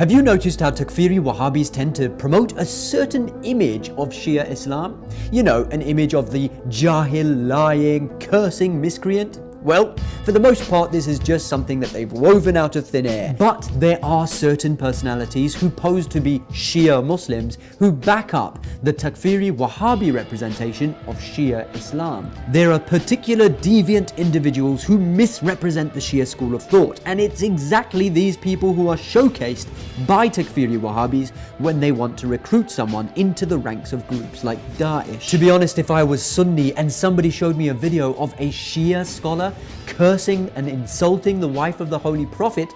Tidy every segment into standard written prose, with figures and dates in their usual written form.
Have you noticed how Takfiri Wahhabis tend to promote a certain image of Shia Islam? You know, an image of the jahil, lying, cursing miscreant? Well, for the most part, this is just something that they've woven out of thin air. But there are certain personalities who pose to be Shia Muslims who back up the Takfiri Wahhabi representation of Shia Islam. There are particular deviant individuals who misrepresent the Shia school of thought, and it's exactly these people who are showcased by Takfiri Wahhabis when they want to recruit someone into the ranks of groups like Daesh. To be honest, if I was Sunni and somebody showed me a video of a Shia scholar cursing and insulting the wife of the Holy Prophet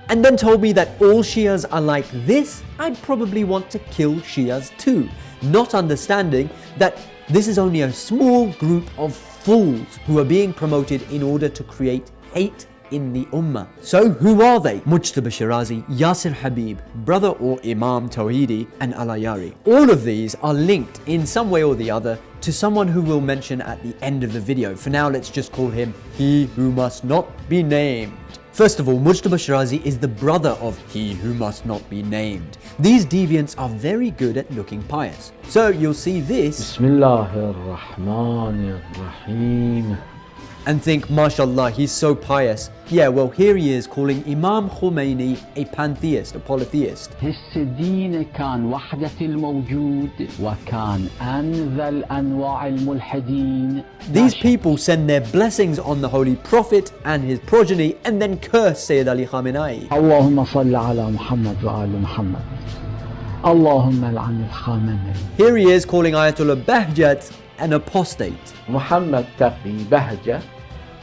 and then told me that all Shias are like this, I'd probably want to kill Shias too, not understanding that this is only a small group of fools who are being promoted in order to create hate in the Ummah. So who are they? Mujtaba Shirazi, Yassir Habib, brother or Imam Tawhidi, and Allayari. All of these are linked in some way or the other to someone who we'll mention at the end of the video. For now, let's just call him He Who Must Not Be Named. First of all, Mujtaba Shirazi is the brother of He Who Must Not Be Named. These deviants are very good at looking pious. So you'll see this Bismillahir Rahmanir Rahim and think, mashallah, he's so pious. Yeah, well, here he is calling Imam Khomeini a pantheist, a polytheist. الدين كان وحدة الموجود وكان أنذل أنواع الملحدين. These people send their blessings on the Holy Prophet and his progeny and then curse Sayyid Ali Khamenei. اللهم صل على محمد وآل محمد. اللهم لعن الخامنئي. Here he is calling Ayatollah Bahjat an apostate. محمد تقي بهجة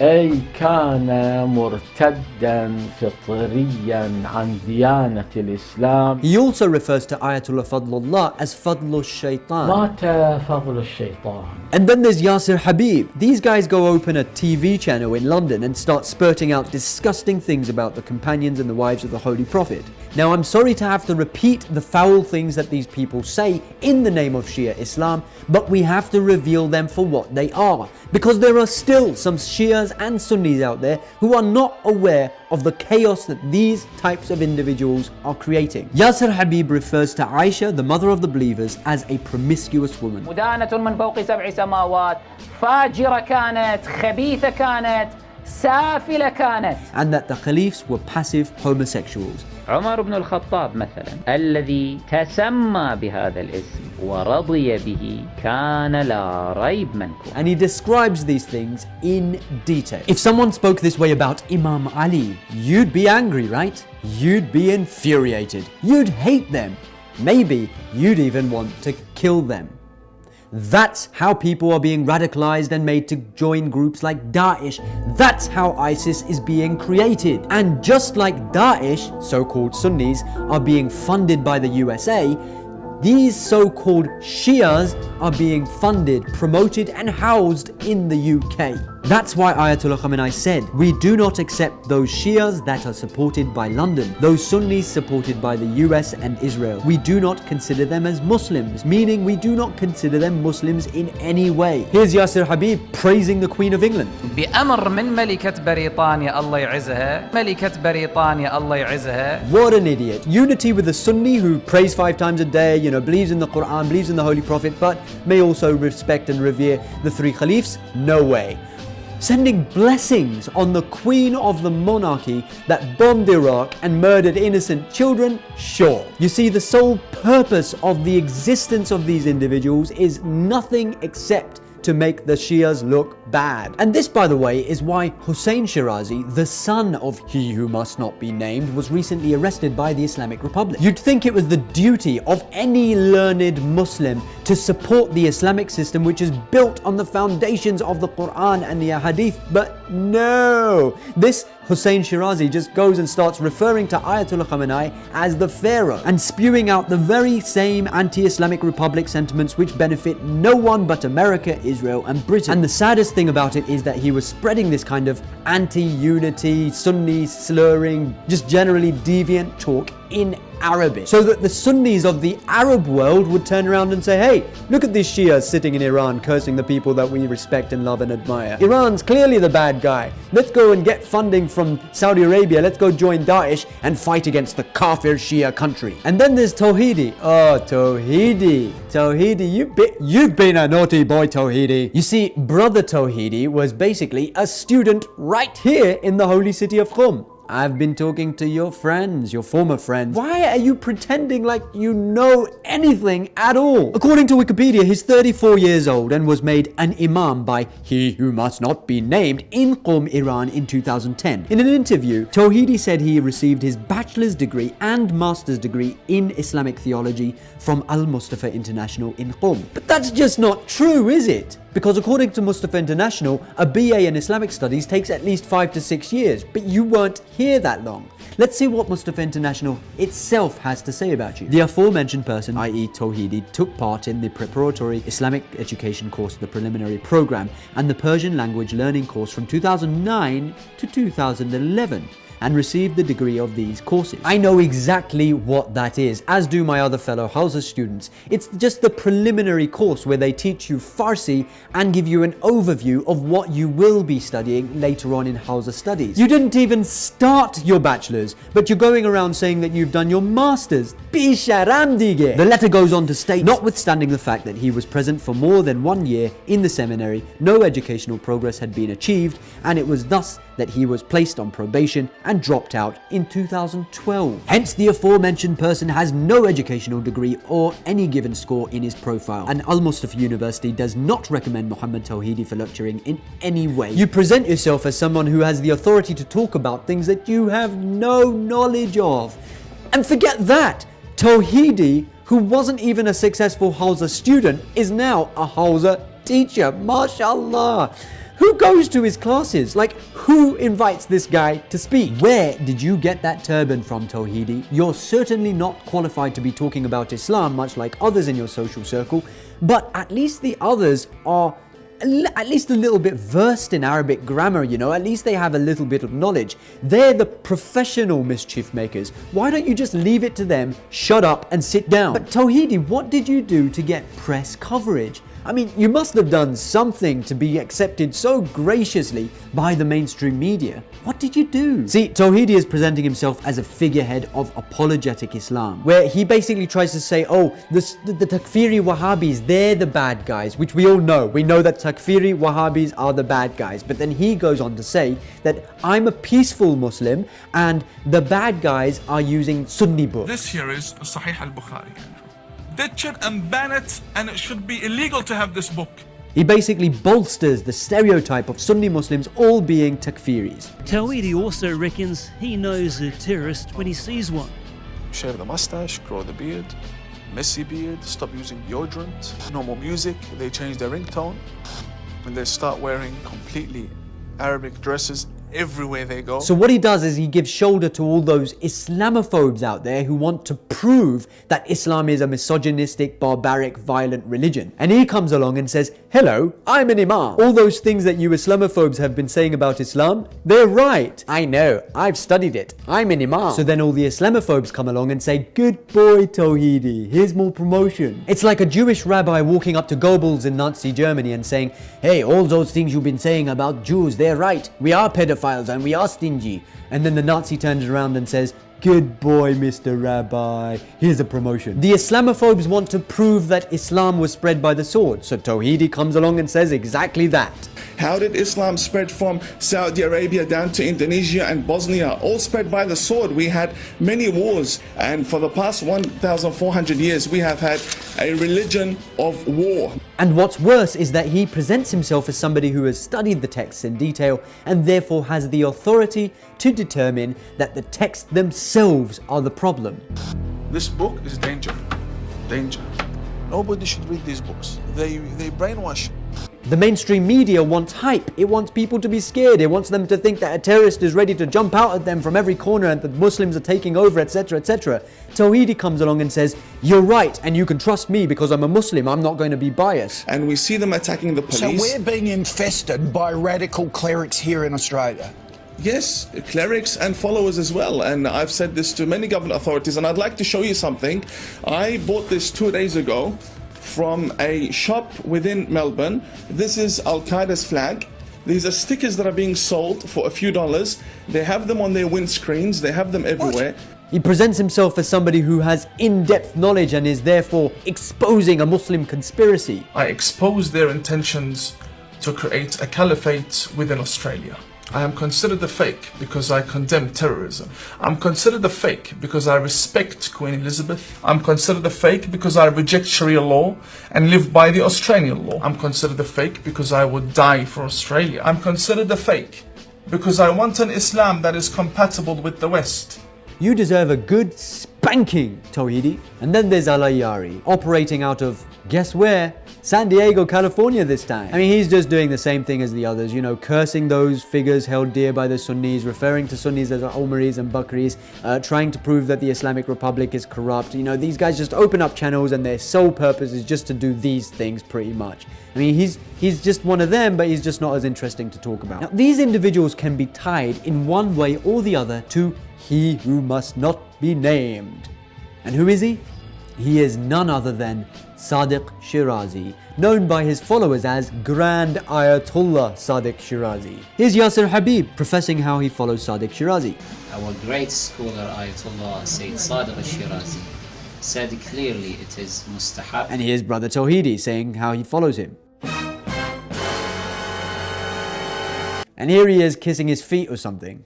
أي كان مرتدا فطريا عن ديانة الإسلام. He also refers to Ayatollah Fadlullah as Fadlul Shaitan. مات فضل الشيطان. And then there's Yassir Habib. These guys go open a TV channel in London and start spurting out disgusting things about the companions and the wives of the Holy Prophet. Now, I'm sorry to have to repeat the foul things that these people say in the name of Shia Islam, but we have to reveal them for what they are, because there are still some Shias and Sunnis out there who are not aware of the chaos that these types of individuals are creating. Yassir Habib refers to Aisha, the mother of the believers, as a promiscuous woman. مدانة من فوق 7 سماوات فاجرة كانت خبيثة كانت سافلة كانت. And that the caliphs were passive homosexuals. عمر بن الخطاب مثلا الذي تسمى بهذا الاسم ورضي به كان لا ريب منكم. And he describes these things in detail. If someone spoke this way about Imam Ali, you'd be angry, right? You'd be infuriated. You'd hate them. Maybe you'd even want to kill them. That's how people are being radicalized and made to join groups like Daesh. That's how ISIS is being created. And just like Daesh, so-called Sunnis, are being funded by the USA, these so-called Shias are being funded, promoted and housed in the UK. That's why Ayatollah Khamenei said, we do not accept those Shias that are supported by London, those Sunnis supported by the US and Israel. We do not consider them as Muslims, meaning we do not consider them Muslims in any way. Here's Yassir Habib praising the Queen of England. بأمر من ملكة بريطانيا الله يعزها ملكة بريطانيا الله يعزها. What an idiot. Unity with a Sunni who prays 5 times a day, believes in the Quran, believes in the Holy Prophet, but may also respect and revere the 3 Caliphs? No way. Sending blessings on the Queen of the monarchy that bombed Iraq and murdered innocent children? Sure. You see, the sole purpose of the existence of these individuals is nothing except to make the Shias look bad. And this, by the way, is why Husayn Shirazi, the son of He Who Must Not Be Named, was recently arrested by the Islamic Republic. You'd think it was the duty of any learned Muslim to support the Islamic system, which is built on the foundations of the Quran and the Ahadith, but no! This Husayn Shirazi just goes and starts referring to Ayatollah Khamenei as the Pharaoh and spewing out the very same anti-Islamic Republic sentiments which benefit no one but America, Israel and Britain. And the saddest thing about it is that he was spreading this kind of anti-unity, Sunni slurring, just generally deviant talk in Arabic, so that the Sunnis of the Arab world would turn around and say, hey, look at these Shias sitting in Iran cursing the people that we respect and love and admire. Iran's clearly the bad guy. Let's go and get funding from Saudi Arabia. Let's go join Daesh and fight against the Kafir Shia country. And then there's Tawhidi. Oh, Tawhidi. Tawhidi, you've been a naughty boy, Tawhidi. You see, brother Tawhidi was basically a student right here in the holy city of Qom. I've been talking to your friends, your former friends. Why are you pretending like you know anything at all? According to Wikipedia, he's 34 years old and was made an imam by he who must not be named in Qom, Iran in 2010. In an interview, Tawhidi said he received his bachelor's degree and master's degree in Islamic theology from Al-Mustafa International in Qom. But that's just not true, is it? Because according to Mustafa International, a BA in Islamic Studies takes at least 5 to 6 years, but you weren't here that long. Let's see what Mustafa International itself has to say about you. The aforementioned person, i.e. Tawhidi, took part in the preparatory Islamic education course, the preliminary program, and the Persian language learning course from 2009 to 2011. And received the degree of these courses. I know exactly what that is, as do my other fellow Hausa students. It's just the preliminary course where they teach you Farsi and give you an overview of what you will be studying later on in Hausa studies. You didn't even start your bachelor's, but you're going around saying that you've done your master's. Bisharam dige. The letter goes on to state, notwithstanding the fact that he was present for more than 1 year in the seminary, no educational progress had been achieved, and it was thus that he was placed on probation and dropped out in 2012. Hence, the aforementioned person has no educational degree or any given score in his profile, and Al-Mustafa University does not recommend Muhammad Tawhidi for lecturing in any way. You present yourself as someone who has the authority to talk about things that you have no knowledge of. And forget that, Tawhidi, who wasn't even a successful Hausa student, is now a Hausa teacher. MashaAllah. Who goes to his classes? Like, who invites this guy to speak? Where did you get that turban from, Tawhidi? You're certainly not qualified to be talking about Islam, much like others in your social circle, but at least the others are at least a little bit versed in Arabic grammar, you know, at least they have a little bit of knowledge. They're the professional mischief makers. Why don't you just leave it to them, shut up and sit down? But Tawhidi, what did you do to get press coverage? I mean, you must have done something to be accepted so graciously by the mainstream media. What did you do? See, Tawhidi is presenting himself as a figurehead of apologetic Islam, where he basically tries to say, oh, the Takfiri Wahhabis, they're the bad guys, which we all know. We know that Takfiri Wahhabis are the bad guys. But then he goes on to say that I'm a peaceful Muslim and the bad guys are using Sunni books. This here is Sahih al-Bukhari. Ditch it and ban it, and it should be illegal to have this book. He basically bolsters the stereotype of Sunni Muslims all being Takfiris. Tawhidi also reckons he knows a terrorist when he sees one. Shave the mustache, grow the beard, messy beard, stop using deodorant, normal music, they change their ringtone, and they start wearing completely Arabic dresses everywhere they go. So what he does is he gives shoulder to all those Islamophobes out there who want to prove that Islam is a misogynistic, barbaric, violent religion. And he comes along and says, hello, I'm an imam. All those things that you Islamophobes have been saying about Islam, they're right. I know, I've studied it. I'm an imam. So then all the Islamophobes come along and say, good boy Tawhidi, here's more promotion. It's like a Jewish rabbi walking up to Goebbels in Nazi Germany and saying, hey, all those things you've been saying about Jews, they're right. We are pedophiles and we are stingy. And then the Nazi turns around and says, good boy, Mr. Rabbi, here's a promotion. The Islamophobes want to prove that Islam was spread by the sword. So Tawhidi comes along and says exactly that. How did Islam spread from Saudi Arabia down to Indonesia and Bosnia? All spread by the sword. We had many wars, and for the past 1,400 years we have had a religion of war. And what's worse is that he presents himself as somebody who has studied the texts in detail and therefore has the authority to determine that the texts themselves are the problem. This book is danger. Danger. Nobody should read these books. They brainwash. The mainstream media wants hype. It wants people to be scared. It wants them to think that a terrorist is ready to jump out at them from every corner and that Muslims are taking over, etc., etc. Tawhidi comes along and says, you're right, and you can trust me because I'm a Muslim. I'm not going to be biased. And we see them attacking the police. So we're being infested by radical clerics here in Australia. Yes, clerics and followers as well. And I've said this to many government authorities, and I'd like to show you something. I bought this 2 days ago from a shop within Melbourne. This is Al-Qaeda's flag. These are stickers that are being sold for a few dollars. They have them on their windscreens. They have them everywhere. He presents himself as somebody who has in-depth knowledge and is therefore exposing a Muslim conspiracy. I expose their intentions to create a caliphate within Australia. I am considered a fake because I condemn terrorism. I'm considered a fake because I respect Queen Elizabeth. I'm considered a fake because I reject Sharia law and live by the Australian law. I'm considered a fake because I would die for Australia. I'm considered a fake because I want an Islam that is compatible with the West. You deserve a good spanking, Tawhidi. And then there's Allayari, operating out of, guess where? San Diego, California this time. I mean, he's just doing the same thing as the others, you know, cursing those figures held dear by the Sunnis, referring to Sunnis as Omaris and Bakris, trying to prove that the Islamic Republic is corrupt. You know, these guys just open up channels and their sole purpose is just to do these things pretty much. I mean, he's just one of them, but he's just not as interesting to talk about. Now, these individuals can be tied in one way or the other to he who must not be named. And who is he? He is none other than Sadiq Shirazi, known by his followers as Grand Ayatollah Sadiq Shirazi. Here's Yassir Habib professing how he follows Sadiq Shirazi. Our great scholar Ayatollah Sayyid Sadiq Shirazi said clearly it is mustahab. And here's Brother Tawhidi saying how he follows him. And here he is kissing his feet or something.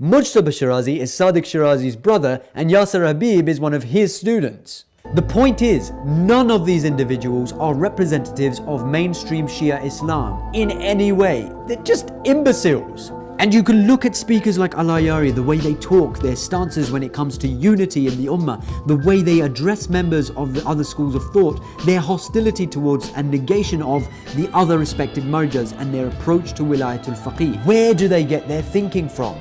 Mujtaba Shirazi is Sadiq Shirazi's brother and Yassir Habib is one of his students. The point is, none of these individuals are representatives of mainstream Shia Islam in any way. They're just imbeciles. And you can look at speakers like Allayari, the way they talk, their stances when it comes to unity in the Ummah, the way they address members of the other schools of thought, their hostility towards and negation of the other respected Marjas and their approach to Wilayatul Faqih. Where do they get their thinking from?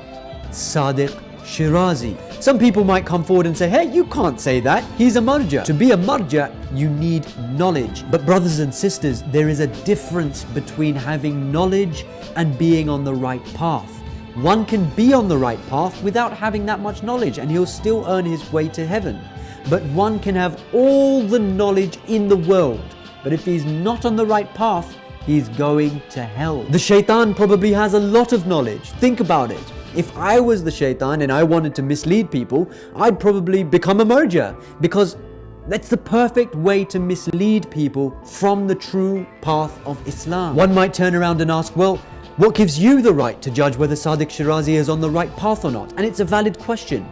Sadiq Shirazi. Some people might come forward and say, hey, you can't say that. He's a Marja. To be a Marja, you need knowledge. But brothers and sisters, there is a difference between having knowledge and being on the right path. One can be on the right path without having that much knowledge and he'll still earn his way to heaven. But one can have all the knowledge in the world, but if he's not on the right path, he's going to hell. The shaitan probably has a lot of knowledge. Think about it. If I was the shaitan and I wanted to mislead people, I'd probably become a Marja, because that's the perfect way to mislead people from the true path of Islam. One might turn around and ask, well, what gives you the right to judge whether Sadiq Shirazi is on the right path or not? And it's a valid question.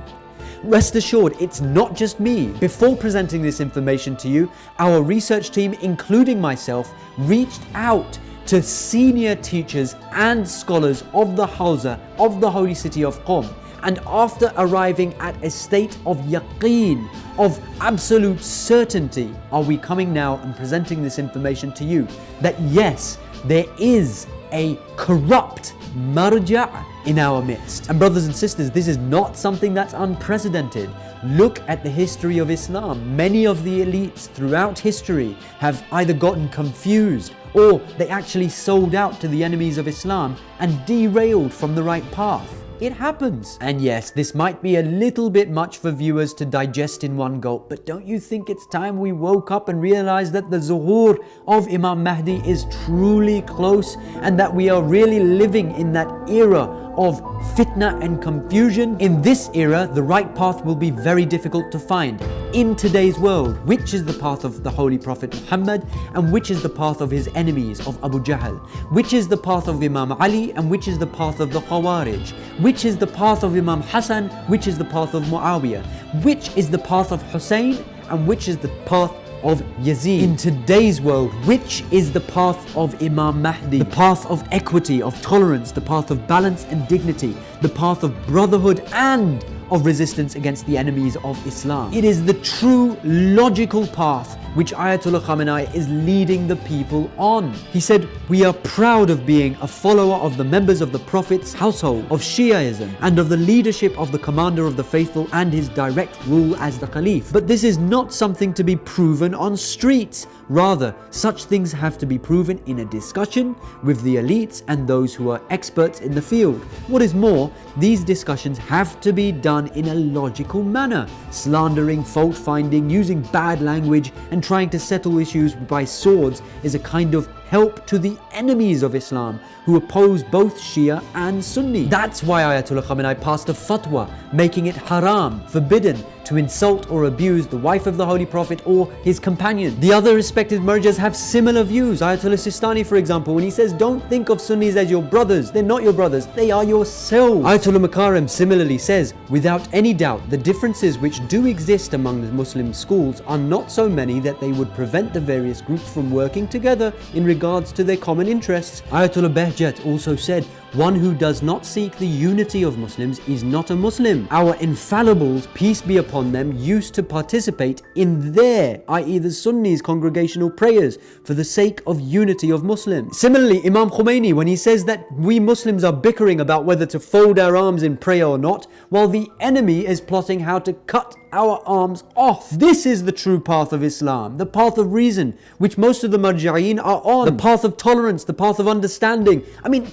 Rest assured, it's not just me. Before presenting this information to you, our research team, including myself, reached out to senior teachers and scholars of the Hawza of the holy city of Qom. And after arriving at a state of yaqeen, of absolute certainty, are we coming now and presenting this information to you, that yes, there is a corrupt Marja in our midst. And brothers and sisters, this is not something that's unprecedented. Look at the history of Islam. Many of the elites throughout history have either gotten confused or they actually sold out to the enemies of Islam and derailed from the right path. It happens. And yes, this might be a little bit much for viewers to digest in one gulp, but don't you think it's time we woke up and realized that the zuhur of Imam Mahdi is truly close and that we are really living in that era of fitna and confusion? In this era, the right path will be very difficult to find. In today's world, which is the path of the Holy Prophet Muhammad and which is the path of his enemies of Abu Jahl? Which is the path of Imam Ali and which is the path of the Khawarij? Which is the path of Imam Hassan? Which is the path of Muawiyah? Which is the path of Husayn and which is the path of Yazid? In today's world, which is the path of Imam Mahdi? The path of equity, of tolerance, the path of balance and dignity, the path of brotherhood and of resistance against the enemies of Islam. It is the true logical path which Ayatollah Khamenei is leading the people on. He said, "We are proud of being a follower of the members of the Prophet's household, of Shiaism, and of the leadership of the Commander of the Faithful and his direct rule as the Khalif. But this is not something to be proven on streets. Rather, such things have to be proven in a discussion with the elites and those who are experts in the field. What is more, these discussions have to be done in a logical manner. Slandering, fault-finding, using bad language, and trying to settle issues by swords is a kind of help to the enemies of Islam who oppose both Shia and Sunni." That's why Ayatollah Khamenei passed a fatwa making it haram, forbidden, to insult or abuse the wife of the Holy Prophet or his companion. The other respected Marjas have similar views. Ayatollah Sistani, for example, when he says, "Don't think of Sunnis as your brothers. They're not your brothers. They are yourselves." Ayatollah Makarem similarly says, "Without any doubt, the differences which do exist among the Muslim schools are not so many that they would prevent the various groups from working together in regards to their common interests." Ayatollah Behjat also said, "One who does not seek the unity of Muslims is not a Muslim. Our infallibles, peace be upon them, used to participate in their, i.e. the Sunnis, congregational prayers for the sake of unity of Muslims." Similarly, Imam Khomeini, when he says that we Muslims are bickering about whether to fold our arms in prayer or not, while the enemy is plotting how to cut our arms off. This is the true path of Islam, the path of reason, which most of the Marja'een are on, the path of tolerance, the path of understanding. I mean,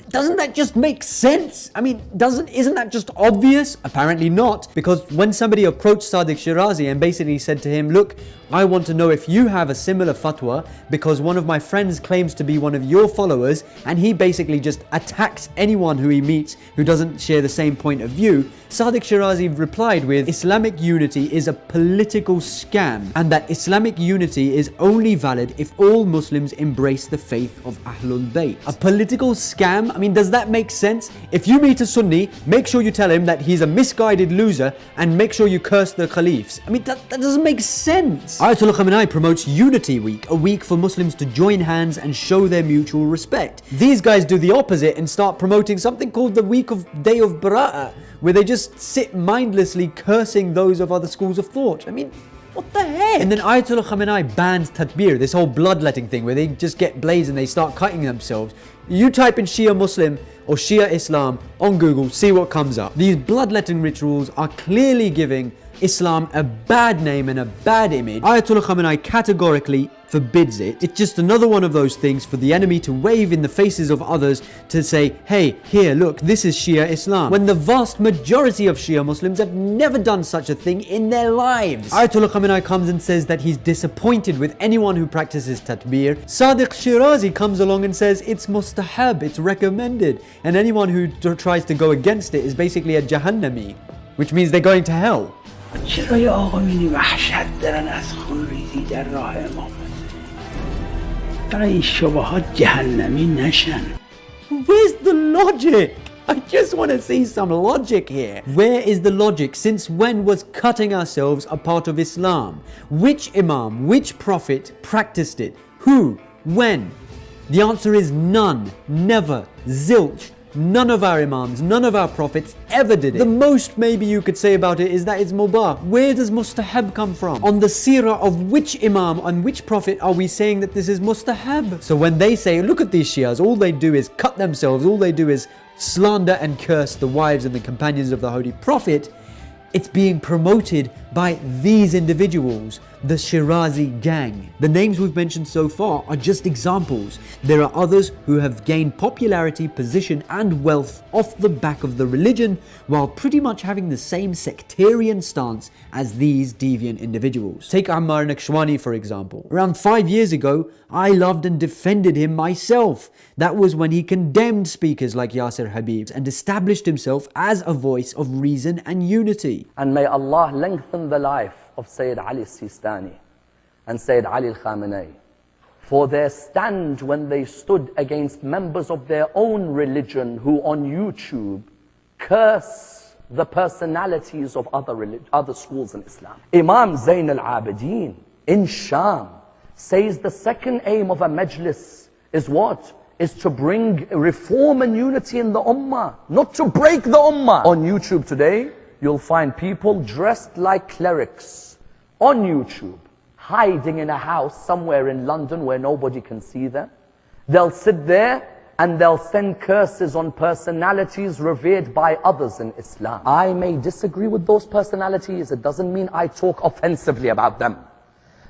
doesn't that just make sense? I mean, isn't that just obvious? Apparently not, because when somebody approached Sadiq Shirazi and basically said to him, "Look, I want to know if you have a similar fatwa because one of my friends claims to be one of your followers," and he basically just attacks anyone who he meets who doesn't share the same point of view, Sadiq Shirazi replied with, "Islamic unity is a political scam, and that Islamic unity is only valid if all Muslims embrace the faith of Ahlulbayt." A political scam? I mean, does that make sense? If you meet a Sunni, make sure you tell him that he's a misguided loser and make sure you curse the Caliphs. I mean, that doesn't make sense. Ayatollah Khamenei promotes Unity Week, a week for Muslims to join hands and show their mutual respect. These guys do the opposite and start promoting something called the Week of Day of Bara'ah, where they just sit mindlessly cursing those of other schools of thought. I mean, what the heck? And then Ayatollah Khamenei bans takbir, this whole bloodletting thing where they just get blades and they start cutting themselves. You type in Shia Muslim or Shia Islam on Google, see what comes up. These bloodletting rituals are clearly giving Islam a bad name and a bad image. Ayatollah Khamenei categorically forbids it. It's just another one of those things for the enemy to wave in the faces of others to say, "Hey, here, look, this is Shia Islam," when the vast majority of Shia Muslims have never done such a thing in their lives. Ayatollah Khamenei comes and says that he's disappointed with anyone who practices takbir. Sadiq Shirazi comes along and says it's mustahab, it's recommended, and anyone who tries to go against it is basically a jahannami, which means they're going to hell. چرا یا آقایونی وحشت دارن از خونریزی در راه امامت تا این شبهات جهنمی نشن؟ Where's the logic? I just want to see some logic here. Where is the logic? Since when was cutting ourselves a part of Islam? Which Imam, which Prophet practiced it? Who? When? The answer is none, never, zilch. None of our Imams, none of our Prophets ever did it. The most maybe you could say about it is that it's mubah. Where does mustahab come from? On the seerah of which Imam and which Prophet are we saying that this is mustahab? So when they say, look at these Shias, all they do is cut themselves, all they do is slander and curse the wives and the companions of the Holy Prophet, it's being promoted by these individuals, the Shirazi gang. The names we've mentioned so far are just examples. There are others who have gained popularity, position and wealth off the back of the religion while pretty much having the same sectarian stance as these deviant individuals. Take Ammar Nakshawani for example. Around 5 years ago, I loved and defended him myself. That was when he condemned speakers like Yassir Habib and established himself as a voice of reason and unity. And may Allah lengthen the life of Sayyid Ali Sistani and Sayyid Ali al-Khamenei for their stand when they stood against members of their own religion who on YouTube curse the personalities of other schools in Islam. Imam Zayn al-Abidin in Sham says the second aim of a majlis is what? Is to bring reform and unity in the Ummah, not to break the Ummah. On YouTube today, you'll find people dressed like clerics on YouTube, hiding in a house somewhere in London where nobody can see them. They'll sit there and they'll send curses on personalities revered by others in Islam. I may disagree with those personalities. It doesn't mean I talk offensively about them.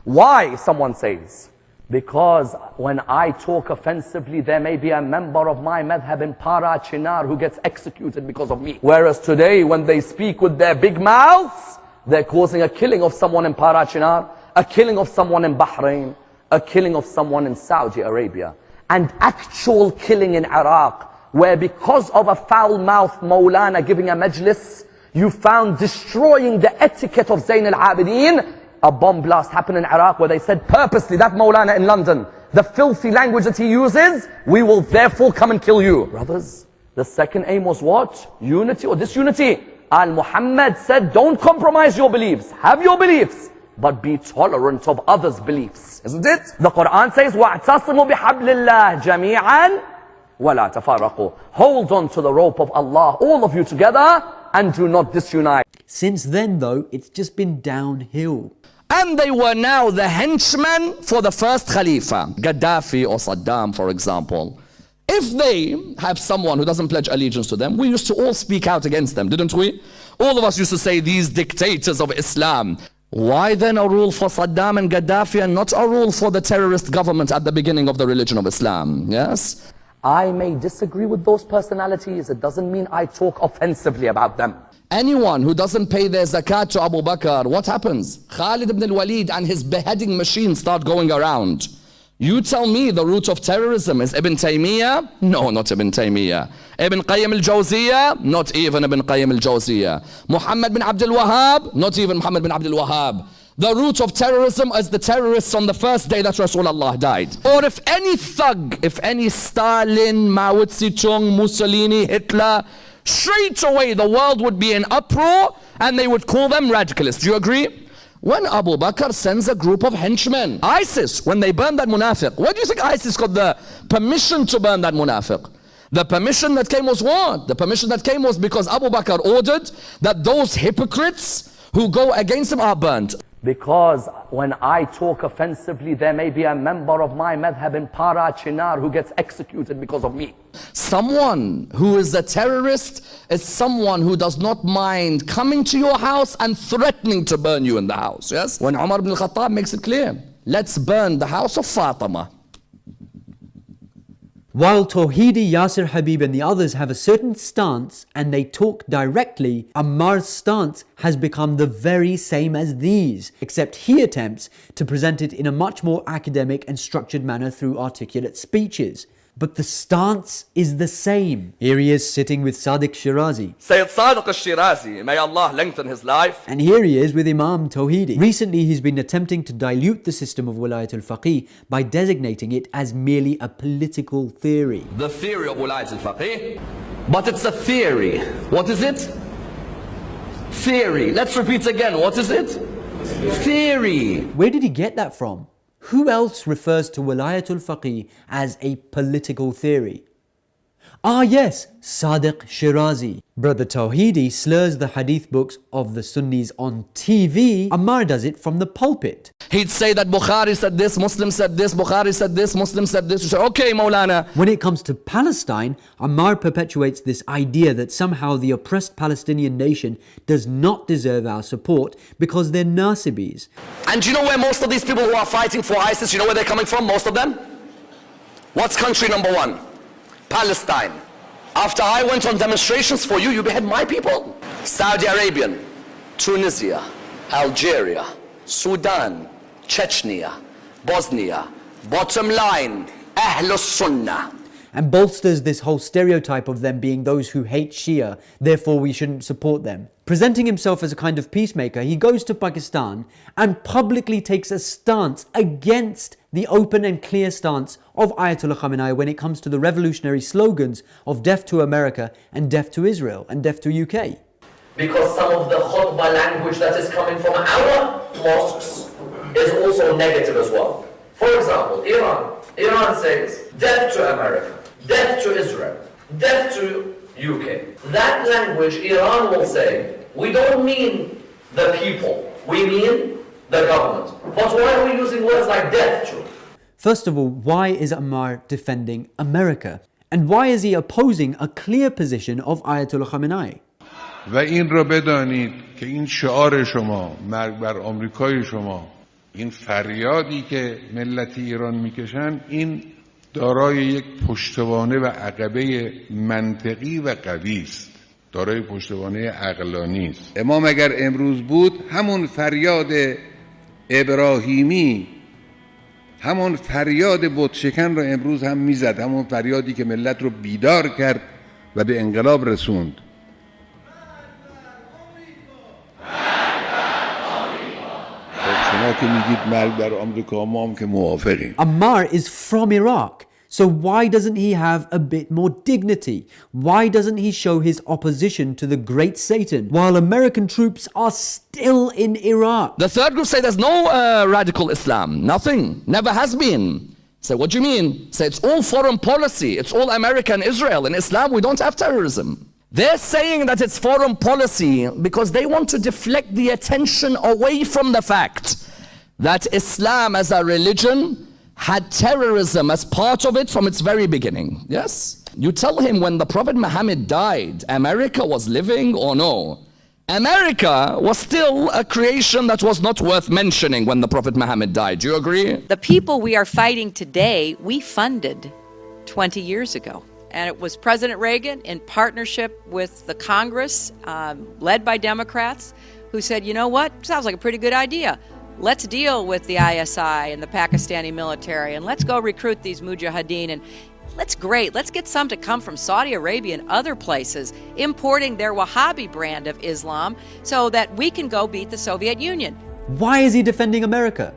Why, someone says? Because when I talk offensively, there may be a member of my madhab in Para Chinar who gets executed because of me. Whereas today, when they speak with their big mouths, they're causing a killing of someone in Para Chinar, a killing of someone in Bahrain, a killing of someone in Saudi Arabia, and actual killing in Iraq, where because of a foul-mouthed Maulana giving a majlis, you found destroying the etiquette of Zayn al-Abidin. A bomb blast happened in Iraq where they said purposely, that Maulana in London, the filthy language that he uses, we will therefore come and kill you. Brothers, the second aim was what? Unity or disunity. Al-Muhammad said, don't compromise your beliefs. Have your beliefs, but be tolerant of others' beliefs. Isn't it? The Quran says, وَاعْتَصِمُوا بِحَبْلِ اللَّهِ جَمِيعًا وَلَا تَفَرَّقُوا. Hold on to the rope of Allah, all of you together, and do not disunite. Since then, though, it's just been downhill. And they were now the henchmen for the first Khalifa, Gaddafi or Saddam, for example. If they have someone who doesn't pledge allegiance to them, we used to all speak out against them, didn't we? All of us used to say, these dictators of Islam. Why then a rule for Saddam and Gaddafi and not a rule for the terrorist government at the beginning of the religion of Islam? Yes? I may disagree with those personalities. It doesn't mean I talk offensively about them. Anyone who doesn't pay their zakat to Abu Bakr, what happens? Khalid ibn al-Walid and his beheading machine start going around. You tell me the root of terrorism is Ibn Taymiyyah? No, not Ibn Taymiyyah. Ibn Qayyim al-Jawziyah? Not even Ibn Qayyim al-Jawziyah. Muhammad bin Abdul Wahhab? Not even Muhammad bin Abdul Wahhab. The root of terrorism is the terrorists on the first day that Rasulullah died. Or if any thug, if any Stalin, Mao Zedong, Mussolini, Hitler, straight away the world would be in uproar and they would call them radicalists. Do you agree? When Abu Bakr sends a group of henchmen, ISIS, when they burn that munafiq, where do you think ISIS got the permission to burn that munafiq? The permission that came was what? The permission that came was because Abu Bakr ordered that those hypocrites who go against him are burnt. Because when I talk offensively, there may be a member of my madhab in Para Chinar who gets executed because of me. Someone who is a terrorist is someone who does not mind coming to your house and threatening to burn you in the house. Yes? When Umar ibn al-Khattab makes it clear, let's burn the house of Fatima. While Tawhidi, Yassir, Habib and the others have a certain stance and they talk directly, Ammar's stance has become the very same as these, except he attempts to present it in a much more academic and structured manner through articulate speeches. But the stance is the same. Here he is sitting with Sadiq Shirazi. Sayyid Sadiq al-Shirazi, may Allah lengthen his life. And here he is with Imam Tawhidi. Recently he's been attempting to dilute the system of Wilayat al-Faqih by designating it as merely a political theory. The theory of Wilayat al-Faqih, but it's a theory. What is it? Theory. Let's repeat again. What is it? Theory. Where did he get that from? Who else refers to Wilayatul Faqih as a political theory? Ah yes, Sadiq Shirazi. Brother Tawhidi slurs the hadith books of the Sunnis on TV. Ammar does it from the pulpit. He'd say that Bukhari said this, Muslim said this, Bukhari said this, Muslim said this. You say, okay, Maulana. When it comes to Palestine, Ammar perpetuates this idea that somehow the oppressed Palestinian nation does not deserve our support because they're Nasibis. And do you know where most of these people who are fighting for ISIS, you know where they're coming from, most of them? What's country number one? Palestine. After I went on demonstrations for you, you behead my people. Saudi Arabian, Tunisia, Algeria, Sudan, Chechnya, Bosnia. Bottom line, Ahlus Sunnah. And bolsters this whole stereotype of them being those who hate Shia, therefore we shouldn't support them. Presenting himself as a kind of peacemaker, he goes to Pakistan and publicly takes a stance against the open and clear stance of Ayatollah Khamenei when it comes to the revolutionary slogans of death to America and death to Israel and death to UK. Because some of the khutbah language that is coming from our mosques is also negative as well. For example, Iran says death to America, death to Israel, death to UK. That language, Iran will say, we don't mean the people, we mean the government. But why are we using words like death to? First of all, why is Ammar defending America? And why is he opposing a clear position of Ayatollah Khamenei? و این را بدانید که این شعار شما، مرگ بر آمریکای شما، این فریادی که ملت ایران میکشن، این دارای یک پشتوانه و عقبه منطقی و قوی است، دارای پشتوانه عقلانی است. امام اگر امروز بود، همون فریاد ابراهیمی، همون فریاد بت شکن را امروز هم میزد، همون فریادی که ملت رو بیدار کرد و به انقلاب رسوند. شما که میگید مرگ بر آمریکا، ما هم که موافقیم. Ammar is from Iraq. So why doesn't he have a bit more dignity? Why doesn't he show his opposition to the great Satan while American troops are still in Iraq? The third group say there's no radical Islam. Nothing. Never has been. So what do you mean? Say it's all foreign policy. It's all America and Israel. In Islam, we don't have terrorism. They're saying that it's foreign policy because they want to deflect the attention away from the fact that Islam as a religion had terrorism as part of it from its very beginning. Yes? You tell him when the Prophet Muhammad died, America was living or no? America was still a creation that was not worth mentioning when the Prophet Muhammad died. Do you agree? The people we are fighting today, we funded 20 years ago. And it was President Reagan in partnership with the Congress, led by Democrats, who said, you know what, sounds like a pretty good idea. Let's deal with the ISI and the Pakistani military, and let's go recruit these mujahideen, and let's get some to come from Saudi Arabia and other places, importing their Wahhabi brand of Islam so that we can go beat the Soviet Union. Why is he defending America?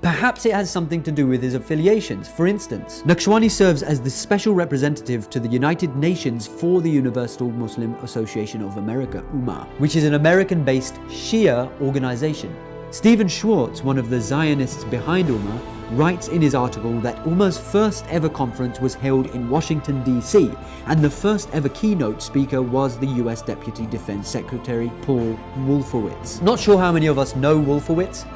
Perhaps it has something to do with his affiliations. For instance, Nakshawani serves as the special representative to the United Nations for the Universal Muslim Association of America, Ummah, which is an American-based Shia organization. Stephen Schwartz, one of the Zionists behind Ummah, writes in his article that Ummah's first ever conference was held in Washington, D.C., and the first ever keynote speaker was the US Deputy Defense Secretary Paul Wolfowitz. Not sure how many of us know Wolfowitz.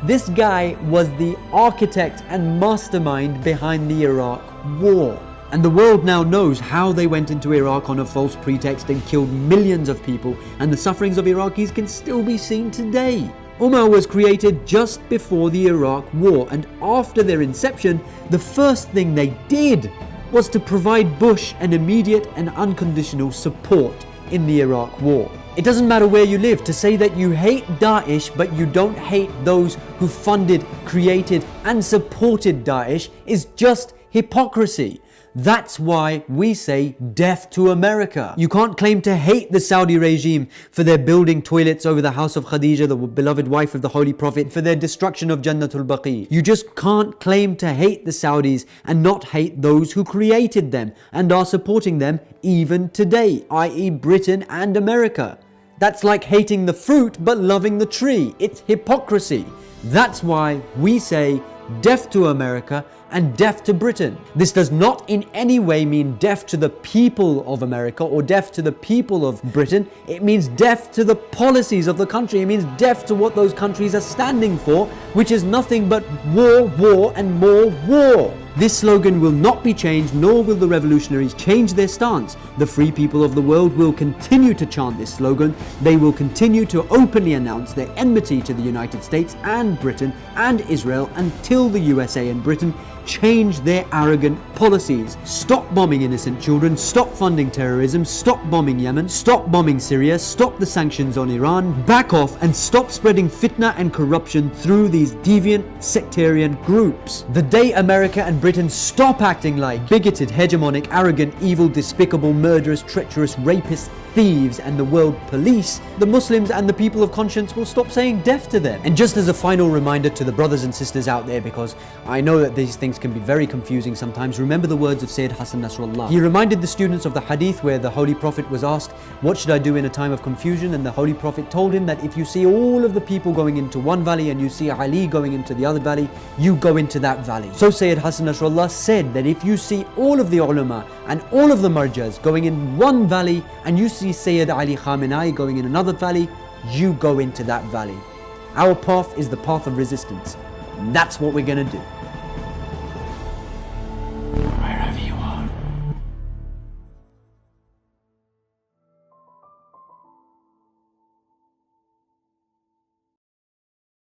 This guy was the architect and mastermind behind the Iraq War. And the world now knows how they went into Iraq on a false pretext and killed millions of people, and the sufferings of Iraqis can still be seen today. Ummah was created just before the Iraq War, and after their inception, the first thing they did was to provide Bush an immediate and unconditional support in the Iraq War. It doesn't matter where you live, to say that you hate Daesh but you don't hate those who funded, created and supported Daesh is just hypocrisy. That's why we say death to America. You can't claim to hate the Saudi regime for their building toilets over the house of Khadija, the beloved wife of the Holy Prophet, for their destruction of Jannatul Baqi. You just can't claim to hate the Saudis and not hate those who created them and are supporting them even today, i.e. Britain and America. That's like hating the fruit but loving the tree. It's hypocrisy. That's why we say death to America and death to Britain. This does not in any way mean death to the people of America or death to the people of Britain. It means death to the policies of the country. It means death to what those countries are standing for, which is nothing but war, war and more war. This slogan will not be changed, nor will the revolutionaries change their stance. The free people of the world will continue to chant this slogan. They will continue to openly announce their enmity to the United States and Britain and Israel until the USA and Britain change their arrogant policies. Stop bombing innocent children, stop funding terrorism, stop bombing Yemen, stop bombing Syria, stop the sanctions on Iran, back off and stop spreading fitna and corruption through these deviant sectarian groups. The day America and Britain stop acting like bigoted, hegemonic, arrogant, evil, despicable, murderous, treacherous, rapists, thieves and the world police, the Muslims and the people of conscience will stop saying death to them. And just as a final reminder to the brothers and sisters out there, because I know that these things can be very confusing sometimes, remember the words of Sayyid Hassan Nasrallah. He reminded the students of the hadith where the Holy Prophet was asked, what should I do in a time of confusion? And the Holy Prophet told him that if you see all of the people going into one valley and you see Ali going into the other valley, you go into that valley. So Sayyid Hassan Nasrallah said that if you see all of the ulama and all of the marjas going in one valley and you see Sayyid Ali Khamenei going in another valley, you go into that valley. Our path is the path of resistance. That's what we're going to do.